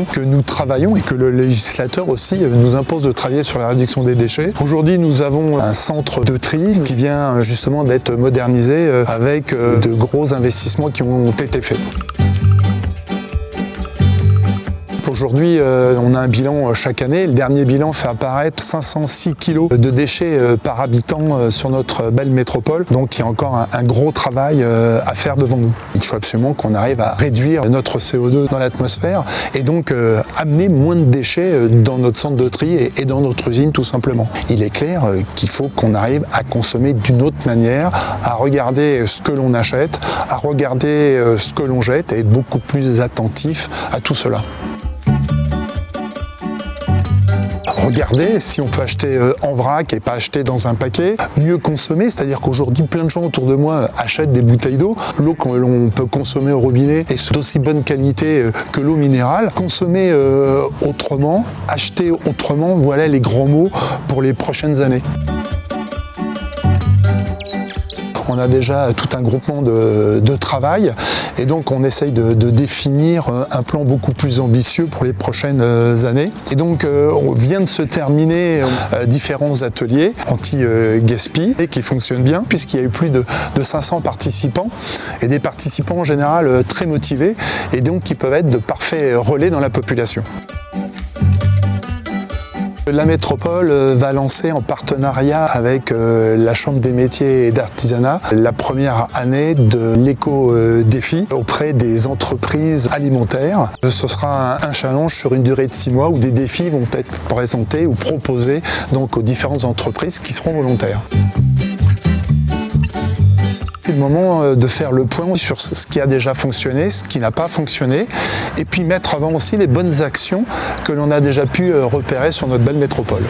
ans que nous travaillons et que le législateur aussi nous impose de travailler sur la réduction des déchets. Aujourd'hui, nous avons un centre de tri qui vient justement d'être modernisé avec de gros investissements qui ont été faits. Aujourd'hui, on a un bilan chaque année. Le dernier bilan fait apparaître 506 kg de déchets par habitant sur notre belle métropole. Donc il y a encore un gros travail à faire devant nous. Il faut absolument qu'on arrive à réduire notre CO2 dans l'atmosphère et donc amener moins de déchets dans notre centre de tri et dans notre usine tout simplement. Il est clair qu'il faut qu'on arrive à consommer d'une autre manière, à regarder ce que l'on achète, à regarder ce que l'on jette et être beaucoup plus attentif à tout cela. Regardez si on peut acheter en vrac et pas acheter dans un paquet, mieux consommer, c'est-à-dire qu'aujourd'hui plein de gens autour de moi achètent des bouteilles d'eau. L'eau que l'on peut consommer au robinet est d'aussi bonne qualité que l'eau minérale. Consommer autrement, acheter autrement, voilà les grands mots pour les prochaines années. On a déjà tout un groupement de travail et donc on essaye de définir un plan beaucoup plus ambitieux pour les prochaines années. Et donc on vient de se terminer différents ateliers anti-gaspi qui fonctionnent bien puisqu'il y a eu plus de 500 participants et des participants en général très motivés et donc qui peuvent être de parfaits relais dans la population. La métropole va lancer en partenariat avec la Chambre des métiers et d'artisanat la première année de l'éco-défi auprès des entreprises alimentaires. Ce sera un challenge sur une durée de 6 mois où des défis vont être présentés ou proposés donc aux différentes entreprises qui seront volontaires. C'est le moment de faire le point sur ce qui a déjà fonctionné, ce qui n'a pas fonctionné, et puis mettre avant aussi les bonnes actions que l'on a déjà pu repérer sur notre belle métropole.